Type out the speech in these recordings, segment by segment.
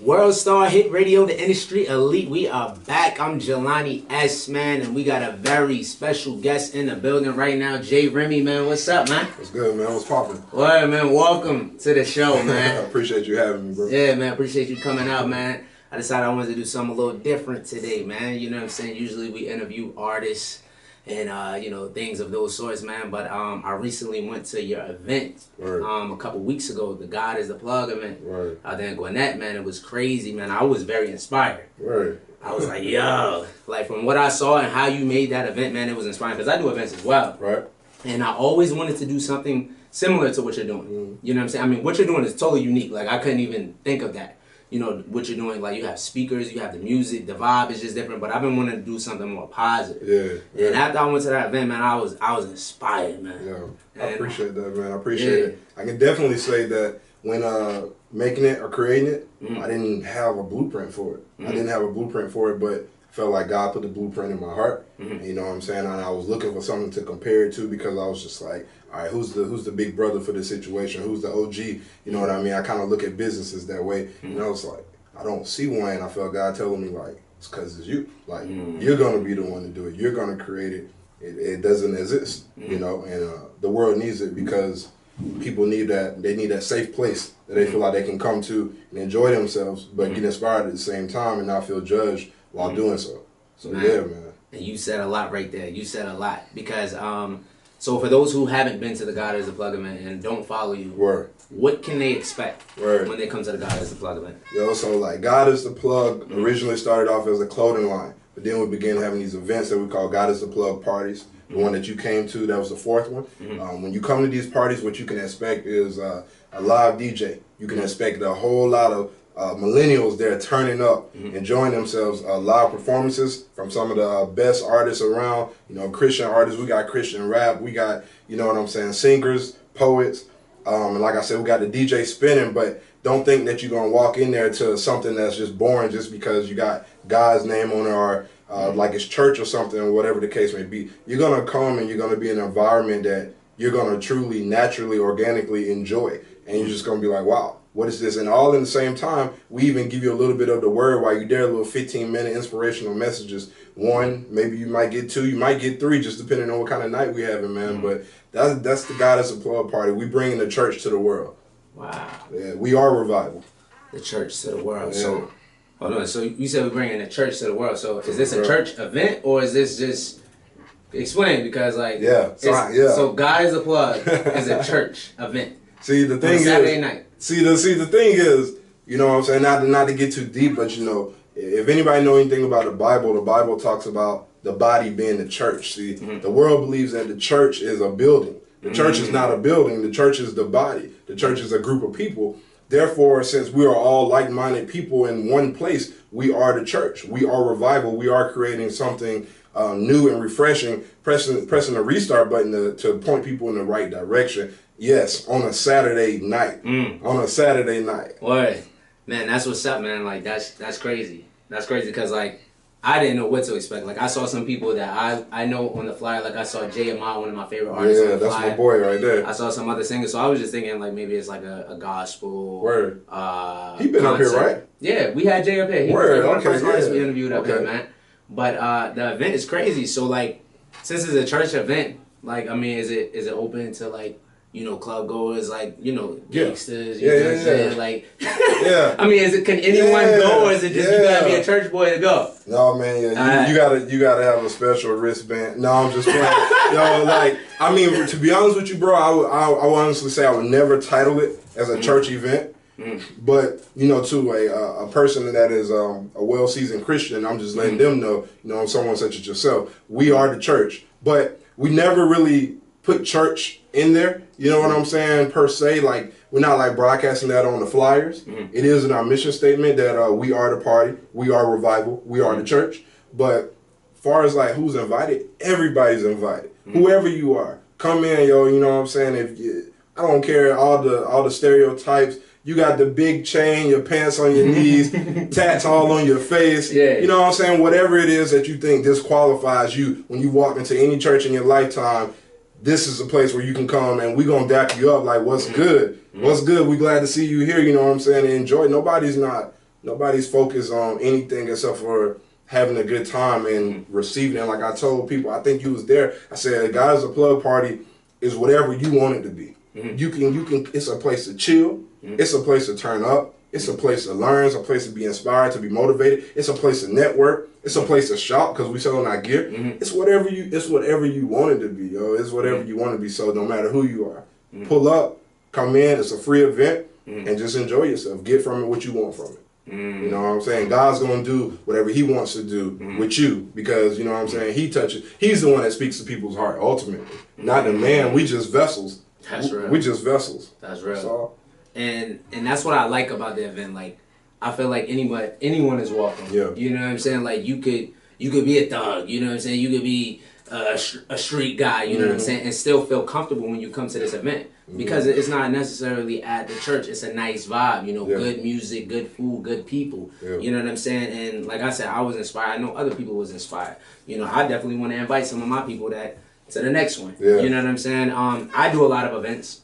WorldStar Hit Radio, the industry elite. We are back. I'm Jelani S, man, and we got a very special guest in the building right now. Remy, man. What's up, man? What's good, man? What's poppin'? Well, man, welcome to the show, man. I appreciate you having me, bro. Yeah, man, appreciate you coming out, man. I decided I wanted to do something a little different today, man. You know what I'm saying? Usually we interview artists and things of those sorts, man. But I recently went to your event a couple weeks ago, the God is the Plug event out there in Gwinnett, man. It was crazy, man. I was very inspired. I was like, yo, like from what I saw and how you made that event, man, it was inspiring because I do events as well. And I always wanted to do something similar to what you're doing. You know what I'm saying? I mean, what you're doing is totally unique. Like I couldn't even think of that. You know, what you're doing, like you have speakers, you have the music, the vibe is just different, but I've been wanting to do something more positive. Yeah. And after I went to that event, man, I was inspired, man. Yeah, I appreciate that, man. I appreciate it. I can definitely say that when making it or creating it, I didn't have a blueprint for it. I didn't have a blueprint for it, but I felt like God put the blueprint in my heart. You know what I'm saying? And I was looking for something to compare it to because I was just like, all right, who's the big brother for this situation? Who's the OG? You know what I mean? I kind of look at businesses that way. And I was like, I don't see one. And I felt God telling me, like, it's because it's you. Like, you're going to be the one to do it. You're going to create it. It doesn't exist, you know? And the world needs it because people need that. They need that safe place that they feel like they can come to and enjoy themselves, but get inspired at the same time and not feel judged while doing so. So, yeah, man. And you said a lot right there. You said a lot because so for those who haven't been to the God is the Plug event and don't follow you, what can they expect when they come to the God is the Plug event? Yo, so like God is the Plug originally started off as a clothing line, but then we began having these events that we call God is the Plug parties. The one that you came to, that was the fourth one. When you come to these parties, what you can expect is a live DJ. You can expect a whole lot of millennials there turning up, enjoying themselves, live performances from some of the best artists around, you know, Christian artists. We got Christian rap, we got, you know what I'm saying, singers, poets, and like I said, we got the DJ spinning, but don't think that you're going to walk in there to something that's just boring just because you got God's name on it or like it's church or something or whatever the case may be. You're going to come and you're going to be in an environment that you're going to truly, naturally, organically enjoy, and you're just going to be like, wow. What is this? And all in the same time, we even give you a little bit of the word while you're there, a little 15-minute inspirational messages. One, maybe you might get two, you might get three, just depending on what kind of night we having, man. But that's the God is a Plug party. We bringing the church to the world. Wow. Yeah, we are revival. The church to the world. Yeah. So, hold on. So you said we're bringing the church to the world. So is this a church event or is this just... Explain, because like... So God is a Plug is a church event. See, the thing is... Saturday night. See, the thing is, you know what I'm saying, not to get too deep, but you know, if anybody know anything about the Bible talks about the body being the church. See, the world believes that the church is a building. The church is not a building. The church is the body. The church is a group of people. Therefore, since we are all like-minded people in one place, we are the church. We are revival. We are creating something new and refreshing, pressing the restart button to point people in the right direction. Yes, on a Saturday night. On a Saturday night. Word. Man, that's what's up, man. Like, that's crazy. That's crazy because, like, I didn't know what to expect. Like, I saw some people that I know on the flyer. Like, I saw Jelani, one of my favorite artists on the flyer. Yeah, that's my boy right there. I saw some other singers. So I was just thinking, like, maybe it's like a gospel. Word. He been up here, right? Yeah, we had Jay up here. He was like one of the first artists we interviewed up here, man. But the event is crazy. So, like, since it's a church event, like, I mean, is it open to, like, you know, club goers, like, you know, gangsters, you know what I'm saying? Like, I mean, can anyone go, or is it just you gotta be a church boy to go? No, man, you gotta have a special wristband. No, I'm just playing. Yo, like, I mean, to be honest with you, bro, I would honestly say I would never title it as a church event. But, you know, to a person that is a well-seasoned Christian, I'm just letting them know, you know, someone such as yourself, we are the church. But we never really put church in there, you know what I'm saying, per se. Like, we're not like broadcasting that on the flyers. It is in our mission statement that we are the party, we are revival, we are the church. But as far as like who's invited, everybody's invited. Whoever you are, come in, yo. You know what I'm saying? I don't care all the stereotypes. You got the big chain, your pants on your knees, tats all on your face. You know what I'm saying? Whatever it is that you think disqualifies you when you walk into any church in your lifetime, this is a place where you can come and we're going to dap you up like, what's good? What's good? We glad to see you here, you know what I'm saying? And enjoy. Nobody's not nobody's focused on anything except for having a good time and receiving it. Like I told people, I think you was there. I said, guys, a plug party is whatever you want it to be. You can. It's a place to chill. It's a place to turn up. It's a place to learn. It's a place to be inspired, to be motivated. It's a place to network. It's a place to shop because we selling our gear. It's whatever you want it to be, yo. It's whatever you want to be. So no matter who you are, pull up, come in. It's a free event, and just enjoy yourself. Get from it what you want from it. You know what I'm saying? God's gonna do whatever He wants to do with you because you know what I'm saying. He's the one that speaks to people's heart ultimately, not the man. We just vessels. That's real. We just vessels. That's real. So, and that's what I like about the event. Like, I feel like anyone is welcome. Yeah. You know what I'm saying? Like, you could be a thug. You know what I'm saying? You could be a street guy. You know what I'm saying? And still feel comfortable when you come to this event because it's not necessarily at the church. It's a nice vibe. You know, good music, good food, good people. You know what I'm saying? And like I said, I was inspired. I know other people was inspired. You know, I definitely want to invite some of my people to the next one. You know what I'm saying? I do a lot of events.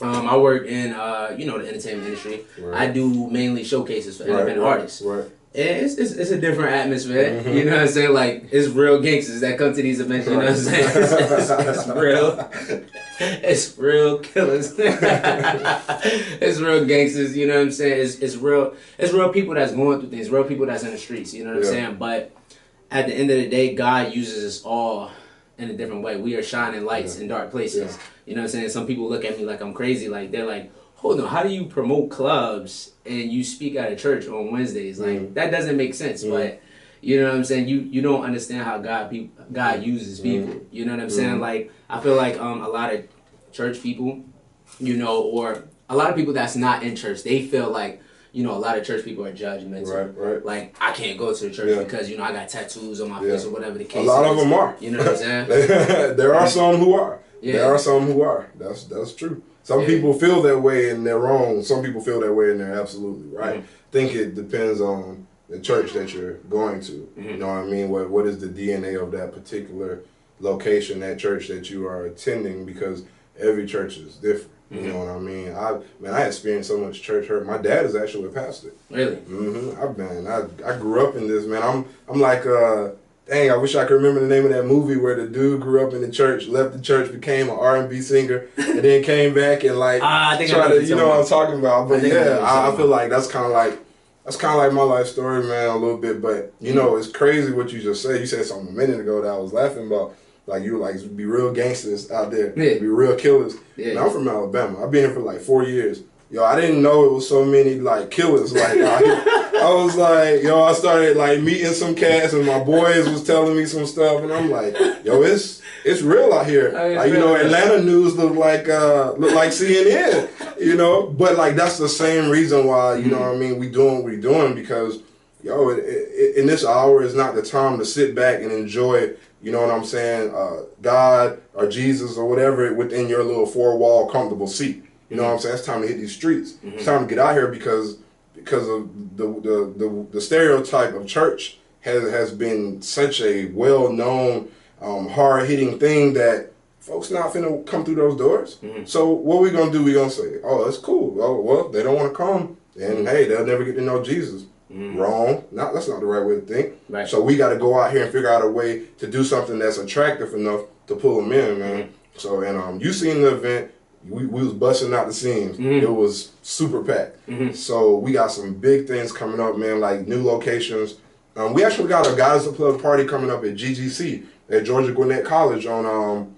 I work in the entertainment industry. I do mainly showcases for independent artists. And it's a different atmosphere. You know what I'm saying? Like, it's real gangsters that come to these events. You know what I'm saying? It's real. It's real killers. It's real gangsters. You know what I'm saying? It's real people that's going through things. Real people that's in the streets. You know what I'm saying? But at the end of the day, God uses us all in a different way. We are shining lights in dark places. You know what I'm saying? Some people look at me like I'm crazy. Like, they're like, hold on, how do you promote clubs and you speak at a church on Wednesdays? Like, that doesn't make sense. But, you know what I'm saying? You don't understand how God uses people. You know what I'm saying? Like, I feel like a lot of church people, you know, or a lot of people that's not in church, they feel like, you know, a lot of church people are judgmental. Like, I can't go to the church because, you know, I got tattoos on my face or whatever the case is. A lot of them are. You know what I'm saying? There are some who are. There are some who are. That's true. Some people feel that way and they're wrong. Some people feel that way and they're absolutely right. I think it depends on the church that you're going to. You know what I mean? What is the DNA of that particular location, that church that you are attending? Because every church is different. You know what I mean? I experienced so much church hurt. My dad is actually a pastor. Really? I grew up in this, man. I'm like, dang, I wish I could remember the name of that movie where the dude grew up in the church, left the church, became an R&B singer, and then came back and like tried to, you know what I'm talking about. But I feel like that's kind of like my life story, man, a little bit. But you know, it's crazy what you just said. You said something a minute ago that I was laughing about. Like, you were like, be real gangsters out there. Be real killers. Man, I'm from Alabama. I've been here for like 4 years. Yo, I didn't know it was so many like killers like out here. I was like, yo, I started like meeting some cats and my boys was telling me some stuff and I'm like, yo, it's real out here. Like, you know, Atlanta news look like CNN, you know, but like that's the same reason why, you know what I mean, we doing what we doing because, yo, in this hour is not the time to sit back and enjoy, you know what I'm saying, God or Jesus or whatever within your little four-wall comfortable seat. You know what I'm saying? It's time to hit these streets. It's time to get out here because of the stereotype of church has been such a well-known, hard-hitting thing that folks not finna come through those doors. So what we gonna do? We gonna say, oh, that's cool. Oh, well, they don't want to come, and hey, they'll never get to know Jesus. Wrong. That's not the right way to think. So we got to go out here and figure out a way to do something that's attractive enough to pull them in, man. So, and you seen the event. We was busting out the seams. It was super packed. So we got some big things coming up, man, like new locations. We actually got a Guys to Plug party coming up at GGC at Georgia Gwinnett College on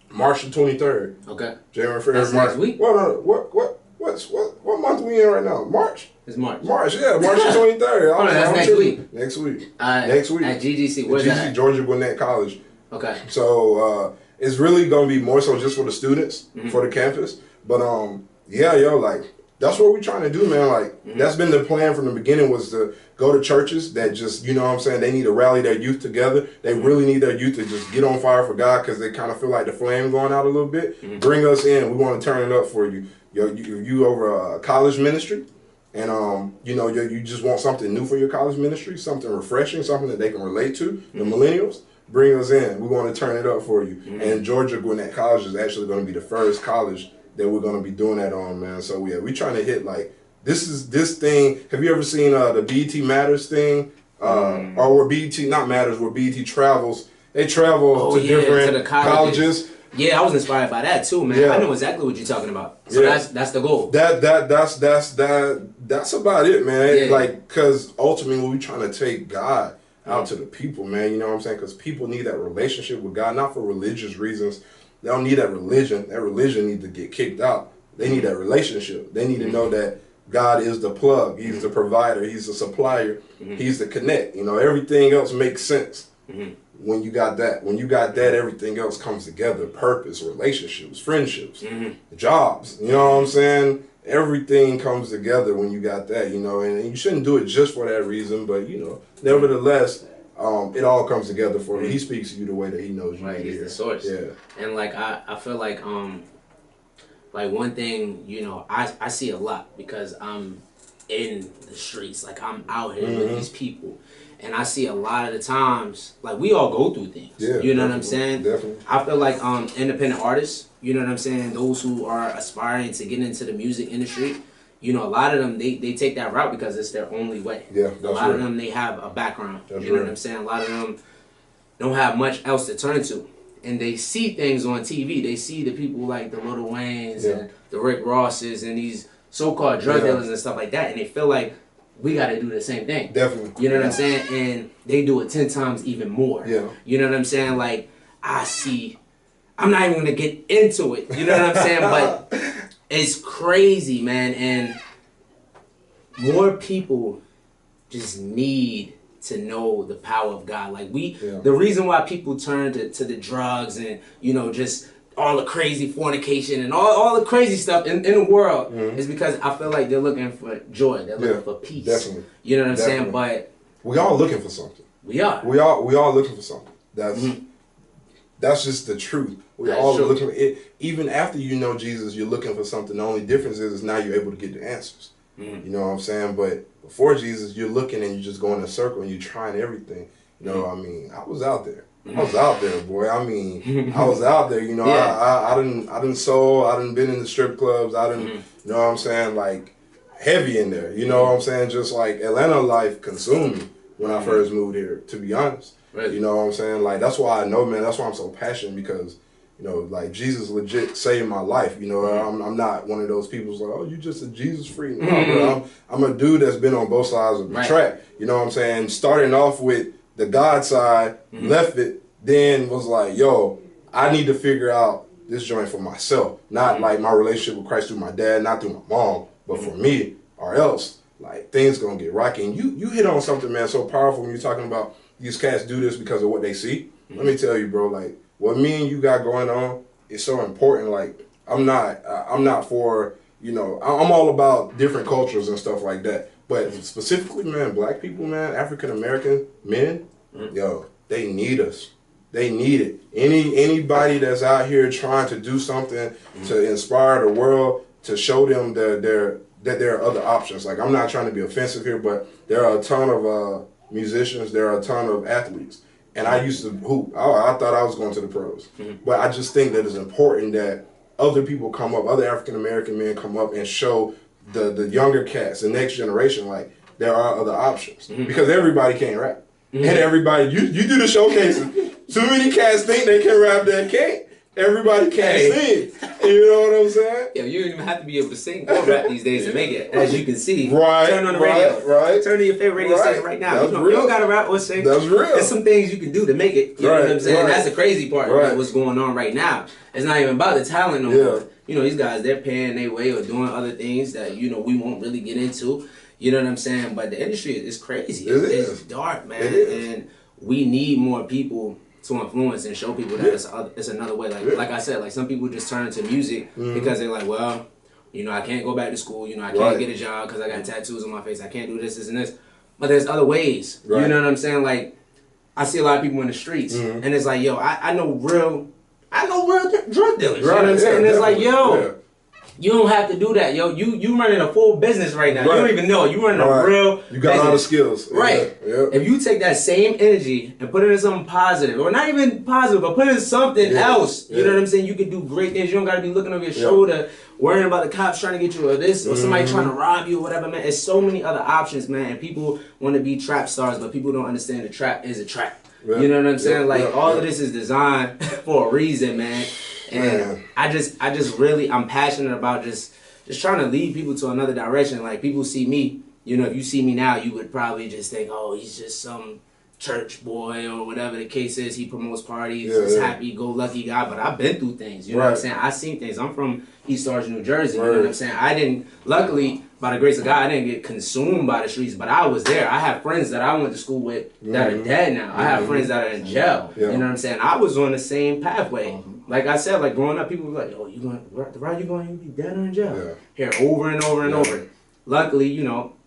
March the 23rd. Okay. January 1st. March. Next week? What month we in right now? March? It's March. March the 23rd. That's next week. Next week. Next week. At GGC. Where's that? Georgia Gwinnett College. Okay. So it's really gonna be more so just for the students, for the campus. But like that's what we're trying to do, man. Like that's been the plan from the beginning, was to go to churches that just, you know what I'm saying, they need to rally their youth together. They really need their youth to just get on fire for God because they kind of feel like the flame going out a little bit. Bring us in. We want to turn it up for you. You over a college ministry, and you know, you just want something new for your college ministry, something refreshing, something that they can relate to. The millennials, bring us in. We want to turn it up for you. And Georgia Gwinnett College is actually going to be the first college that we're going to be doing that on, man. So we're trying to hit like this thing. Have you ever seen the BET Matters thing? Or where BET not Matters, where BET travels. They travel to different to the colleges. Yeah, I was inspired by that too, man. Yeah. I know exactly what you're talking about. So that's the goal. That's about it, man. Yeah. Like, cause ultimately we're trying to take God out to the people, man. You know what I'm saying? Cause people need that relationship with God, not for religious reasons. They don't need that religion. That religion needs to get kicked out. They need that relationship. They need to know that God is the plug. He's the provider. He's the supplier. He's the connect. You know, everything else makes sense. When you got that. When you got that, everything else comes together. Purpose, relationships, friendships, jobs. You know what I'm saying? Everything comes together when you got that, you know, and you shouldn't do it just for that reason, but, you know, nevertheless, it all comes together for you. He speaks to you the way that he knows you. Right, he's the source. Yeah. And, like, I feel like one thing, you know, I see a lot because I'm in the streets. Like, I'm out here with these people. And I see a lot of the times, like, we all go through things. Yeah, you know what I'm saying? Definitely. I feel like independent artists, you know what I'm saying, those who are aspiring to get into the music industry, you know, a lot of them, they take that route because it's their only way. Yeah, a lot of them, they have a background. You know what I'm saying? A lot of them don't have much else to turn to. And they see things on TV. They see the people like the Lil Waynes and the Rick Rosses and these so-called drug dealers and stuff like that. And they feel like, we got to do the same thing. Definitely. You know what I'm saying? And they do it 10 times even more. Yeah. You know what I'm saying? Like, I'm not even going to get into it. You know what I'm saying? But it's crazy, man. And more people just need to know the power of God. Like, the reason why people turn to the drugs and, you know, just all the crazy fornication and all the crazy stuff in the world is because I feel like they're looking for joy. They're looking for peace. Definitely. You know what I'm saying? But we all looking for something. We are. We all looking for something. That's just the truth. We all looking for it. Even after you know Jesus, you're looking for something. The only difference is now you're able to get the answers. You know what I'm saying? But before Jesus, you're looking and you just go in a circle and you're trying everything. You know, I mean, I was out there. I was out there, boy. I mean, I was out there. You know, I done sold. I done been in the strip clubs. I done, you know what I'm saying, like heavy in there. You know what I'm saying? Just like Atlanta life consumed me when I first moved here. To be honest, you know what I'm saying? Like that's why I know, man. That's why I'm so passionate because, you know, like Jesus legit saved my life. You know, I'm not one of those people who's like, oh, you just a Jesus freak. No, bro, I'm a dude that's been on both sides of the track. You know what I'm saying? Starting off with the God side, left it, then was like, yo, I need to figure out this joint for myself. Not like my relationship with Christ through my dad, not through my mom, but for me, or else, like, things gonna get rocky. And you hit on something, man, so powerful when you're talking about these cats do this because of what they see. Let me tell you, bro, like, what me and you got going on is so important. Like, I'm not for, you know, I'm all about different cultures and stuff like that. But specifically, man, black people, man, African American men, yo, they need us. They need it. Anybody that's out here trying to do something to inspire the world, to show them that there are other options. Like, I'm not trying to be offensive here, but there are a ton of musicians. There are a ton of athletes. And I used to hoop. I thought I was going to the pros. But I just think that it's important that other people come up, other African American men come up and show the younger cats, the next generation, like, there are other options. Because everybody can't rap. And everybody, you do the showcases. Too many cats think they can rap that can't. Everybody can't sing. You know what I'm saying? Yeah, you don't even have to be able to sing or rap these days to make it, as you can see. Right. Turn on the radio. Right. Turn to your favorite radio station right now. That's you real. don't got to rap or sing. That's real. There's some things you can do to make it. You know what I'm saying? That's the crazy part of what's going on right now. It's not even about the talent no more. You know, these guys, they're paying their way or doing other things that, you know, we won't really get into. You know what I'm saying? But the industry is crazy. It's dark, man. And we need more people to influence and show people that it's another way. Like I said, like, some people just turn to music because they're like, well, you know, I can't go back to school. You know, I can't get a job because I got tattoos on my face. I can't do this, and this. But there's other ways. You know what I'm saying? Like, I see a lot of people in the streets, and it's like, yo, I know real drug dealers. You know what I'm saying? And it's like, yo, You don't have to do that, yo. You running a full business right now. Right. You don't even know. You running a real You got business. all the skills. Right. Yeah. If you take that same energy and put it in something positive, or not even positive, but put it in something else, you know what I'm saying? You can do great things. You don't got to be looking over your shoulder, worrying about the cops trying to get you or this, or somebody trying to rob you or whatever, man. There's so many other options, man. And people want to be trap stars, but people don't understand the trap is a trap. Yeah. You know what I'm saying? All of this is designed for a reason, man. And I just really, I'm passionate about just trying to lead people to another direction. Like, people see me, you know, if you see me now, you would probably just think, oh, he's just some church boy or whatever the case is. He promotes parties, this happy-go-lucky guy. But I've been through things, you know what I'm saying? I've seen things. I'm from East Orange, New Jersey, you know what I'm saying? I didn't, luckily, by the grace of God, I didn't get consumed by the streets, but I was there. I have friends that I went to school with that are dead now. I have friends that are in jail. You know what I'm saying? I was on the same pathway. Like I said, like growing up, people were like, "Oh, the route you going, you be dead or in jail." Here, over and over and over. Luckily, you know,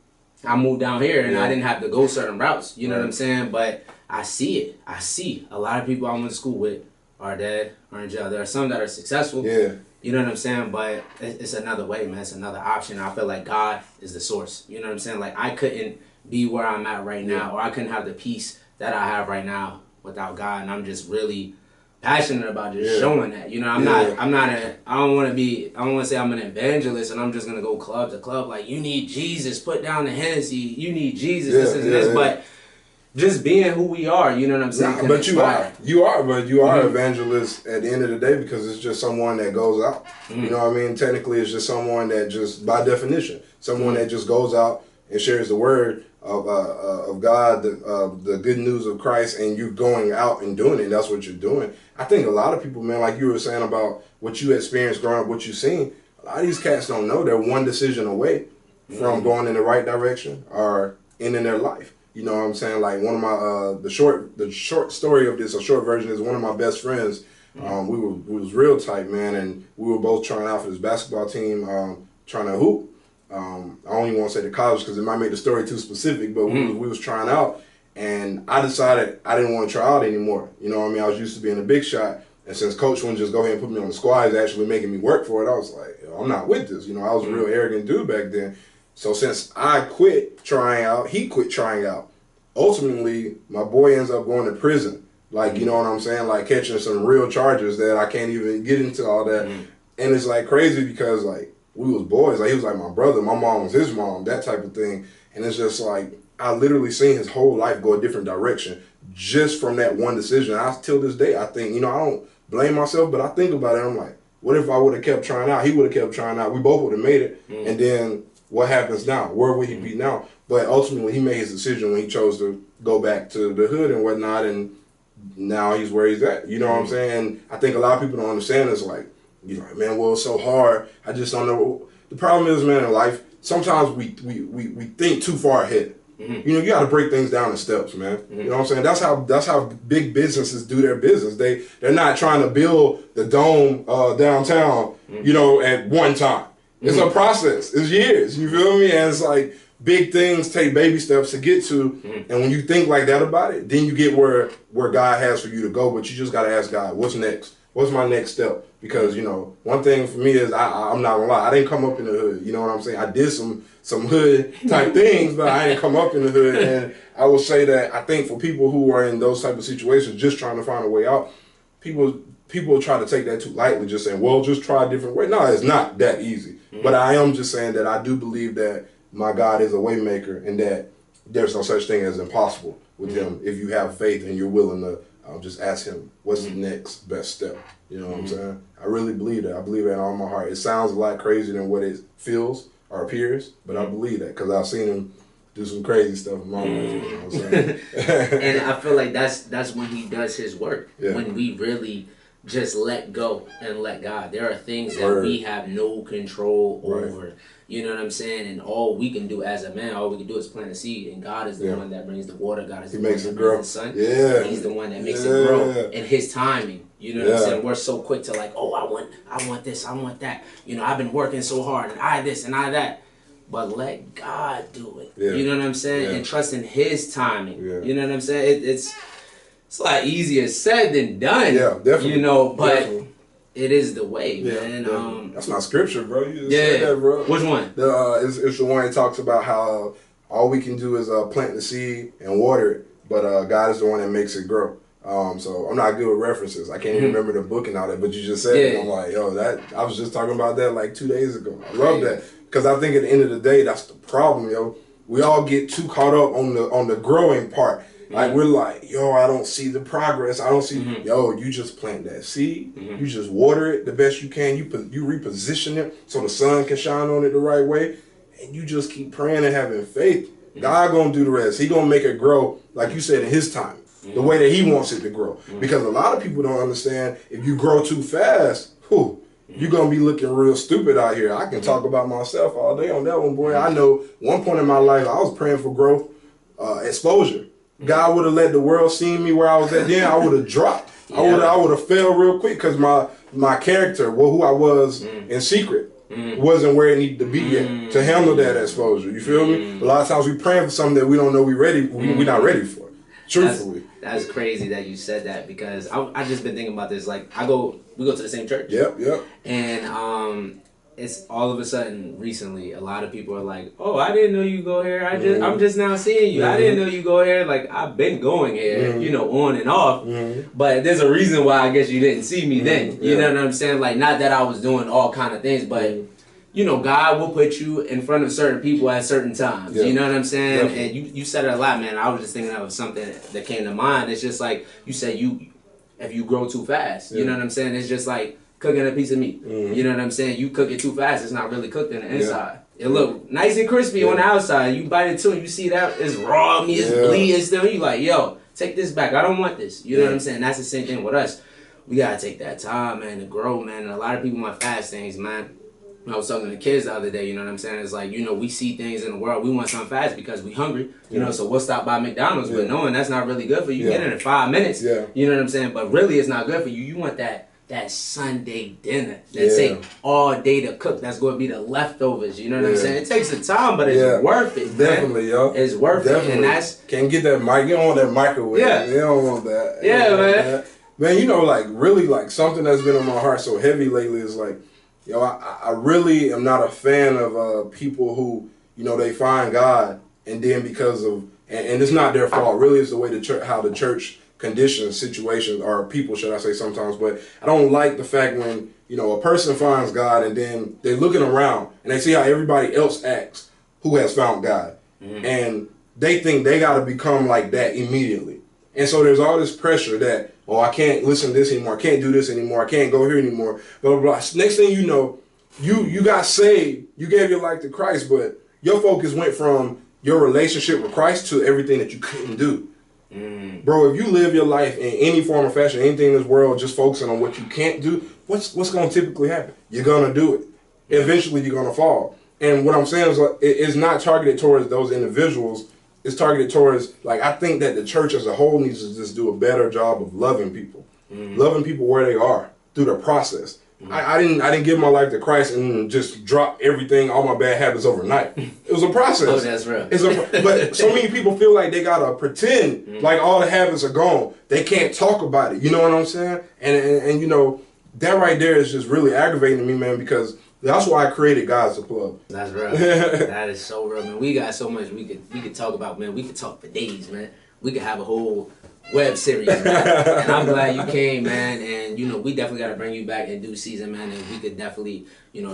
I moved down here and I didn't have to go certain routes. You know what I'm saying? But I see it. I see a lot of people I went to school with are dead or in jail. There are some that are successful. You know what I'm saying? But it's another way, man. It's another option. I feel like God is the source. You know what I'm saying? Like, I couldn't be where I'm at right now, or I couldn't have the peace that I have right now without God. And I'm just really passionate about just showing that. You know, I don't want to say I'm an evangelist and I'm just going to go club to club. Like, you need Jesus, put down the Hennessy. You need Jesus, this and this. But just being who we are, you know what I'm saying? But you are evangelist at the end of the day, because it's just someone that goes out. You know what I mean? Technically, it's just someone that just, by definition, someone that just goes out and shares the word of God, the good news of Christ, and you going out and doing it. That's what you're doing. I think a lot of people, man, like you were saying about what you experienced growing up, what you've seen, a lot of these cats don't know they're one decision away from going in the right direction or ending their life. You know what I'm saying? Like, one of my the short story of this, a short version, is one of my best friends. We was real tight, man, and we were both trying out for this basketball team, trying to hoop. I don't even want to say the college because it might make the story too specific, but we was trying out, and I decided I didn't want to try out anymore. You know what I mean? I was used to being a big shot, and since coach wouldn't just go ahead and put me on the squad, he's actually making me work for it, I was like, I'm not with this. You know, I was a real arrogant dude back then. So since I quit trying out, he quit trying out. Ultimately, my boy ends up going to prison. Like, you know what I'm saying? Like, catching some real charges that I can't even get into all that. And it's like crazy because, like, we was boys. Like, he was like my brother. My mom was his mom, that type of thing. And it's just like, I literally seen his whole life go a different direction just from that one decision. Till this day, I think, you know, I don't blame myself, but I think about it. I'm like, what if I would have kept trying out? He would have kept trying out. We both would have made it. And then what happens now? Where would he be now? But ultimately, he made his decision when he chose to go back to the hood and whatnot, and now he's where he's at. You know what I'm saying? And I think a lot of people don't understand this. Like, you're like, man, well, it's so hard. I just don't know. The problem is, man, in life, sometimes we think too far ahead. You know, you got to break things down in steps, man. You know what I'm saying? That's how big businesses do their business. They're not trying to build the dome downtown, you know, at one time. It's a process. It's years. You feel me? And it's like, big things take baby steps to get to, and when you think like that about it, then you get where God has for you to go. But you just got to ask God, what's next? What's my next step? Because, you know, one thing for me is I'm not gonna lie, I didn't come up in the hood. You know what I'm saying? I did some hood type things, but I didn't come up in the hood. And I will say that I think for people who are in those type of situations, just trying to find a way out, people try to take that too lightly, just saying, well, just try a different way. No, it's not that easy. But I am just saying that I do believe that my God is a way maker, and that there's no such thing as impossible with him if you have faith and you're willing to just ask him, what's the next best step? You know what I'm saying? I really believe that. I believe that in all my heart. It sounds a lot crazier than what it feels or appears, but I believe that because I've seen him do some crazy stuff in my life. You know what I'm saying? And I feel like that's when he does his work. When we really just let go and let God. There are things that we have no control over. You know what I'm saying? And all we can do as a man, all we can do is plant a seed. And God is the one that brings the water. God is the one that brings the sun. He's the one that makes it grow in his timing. You know what I'm saying? We're so quick to like, oh, I want this, I want that. You know, I've been working so hard, and I this and I that. But let God do it. You know what I'm saying? And trust in his timing. You know what I'm saying? It's a lot easier said than done. Yeah, definitely. You know, but It is the way, Yeah, man. that's not scripture, bro. You just Yeah. said that, bro. Which one? It's the one that talks about how all we can do is plant the seed and water it, but God is the one that makes it grow. So I'm not good with references. I can't even remember the book and all that, but you just said it. And I'm like, yo, I was just talking about that like 2 days ago. I love that because I think at the end of the day, that's the problem, yo. We all get too caught up on the growing part. Like we're like, yo, I don't see the progress. I don't see. Yo, you just plant that seed. You just water it the best you can. You reposition it so the sun can shine on it the right way, and you just keep praying and having faith. God gonna do the rest. He gonna make it grow, like you said, in His time, the way that He wants it to grow. Because a lot of people don't understand if you grow too fast, you're gonna be looking real stupid out here. I can talk about myself all day on that one, boy. I know one point in my life I was praying for growth, exposure. God would have let the world see me where I was at then, I would have dropped. Yeah. I would have fell real quick because my character, who I was in secret, wasn't where it needed to be yet to handle that exposure. You feel me? A lot of times we praying for something that we don't know we're not ready for. Truthfully. That's crazy that you said that because I just been thinking about this. Like we go to the same church. Yep. And it's all of a sudden recently a lot of people are like, oh, I didn't know you go here. I'm just now seeing you. I didn't know you go here. Like I've been going here, on and off. But there's a reason why I guess you didn't see me then. You know what I'm saying? Like not that I was doing all kind of things, but God will put you in front of certain people at certain times. You know what I'm saying? Definitely. And you said it a lot, man. I was just thinking of something that came to mind. It's just like you said, if you grow too fast, you know what I'm saying? It's just like cooking a piece of meat. You know what I'm saying? You cook it too fast, it's not really cooked in the inside. It look nice and crispy on the outside. You bite it too and you see that it's raw meat, it's bleeding still. You like, yo, take this back. I don't want this. You know what I'm saying? That's the same thing with us. We gotta take that time, man, to grow, man. And a lot of people want fast things, man. I was talking to kids the other day, you know what I'm saying? It's like, we see things in the world. We want something fast because we hungry, so we'll stop by McDonald's, but knowing that's not really good for you. You get it in 5 minutes, you know what I'm saying? But really, it's not good for you. You want that Sunday dinner that take all day to cook. That's going to be the leftovers, you know what I'm saying? It takes some time, but it's worth it, man. Definitely, yo. It's worth it, and that's... Can't get that you don't want that microwave. Yeah. You don't want that. Yeah, man. Man, really, something that's been on my heart so heavy lately is like, I really am not a fan of people who, they find God and then because of, and it's not their fault, really it's the way how the church conditions situations, or people should I say sometimes, but I don't like the fact when, a person finds God and then they're looking around and they see how everybody else acts who has found God. And they think they got to become like that immediately. And so there's all this pressure that, I can't listen to this anymore. I can't do this anymore. I can't go here anymore. Blah, blah, blah. Next thing you know, you got saved. You gave your life to Christ, but your focus went from your relationship with Christ to everything that you couldn't do. Bro, if you live your life in any form or fashion, anything in this world, just focusing on what you can't do, what's going to typically happen? You're going to do it. Eventually, you're going to fall. And what I'm saying is it's not targeted towards those individuals. It's targeted towards, I think that the church as a whole needs to just do a better job of loving people. Loving people where they are through the process. I didn't give my life to Christ and just drop everything, all my bad habits overnight. It was a process. Oh, that's real. But so many people feel like they gotta pretend like all the habits are gone. They can't talk about it. You know what I'm saying? And that right there is just really aggravating to me, man, because that's why I created God's the Plug. That's real. That is so real, man. We got so much we could talk about, man. We could talk for days, man. We could have a whole web series, man. And I'm glad you came, man. And we definitely got to bring you back in due season, man. And we could definitely,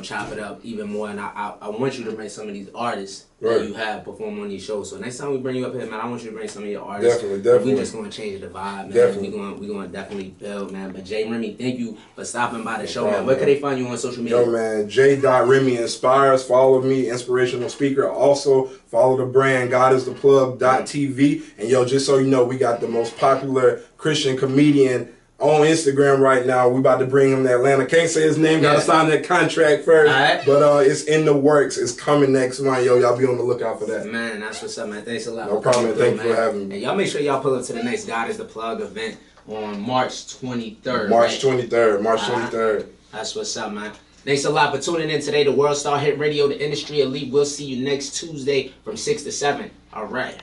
chop it up even more. And I want you to bring some of these artists that you have perform on these shows. So next time we bring you up here, man, I want you to bring some of your artists. Definitely. We're just going to change the vibe, man. We're going to definitely build, man. But Remy, thank you for stopping by the show, man. Where can they find you on social media? Yo, man, J.Remy Inspires. Follow me, inspirational speaker. Also, follow the brand, GodIsThePlug.tv. And just so you know, we got the most popular Christian comedian on Instagram right now. We about to bring him to Atlanta. Can't say his name, gotta sign that contract first. But it's in the works. It's coming next month. Y'all be on the lookout for that. Man, that's what's up, man. Thanks a lot. No problem, man. Thank you for having me. And y'all make sure y'all pull up to the next God is the Plug event on March 23rd. March 23rd. That's what's up, man. Thanks a lot for tuning in today to WorldStar Hit Radio, the industry elite. We'll see you next Tuesday from 6 to 7. All right.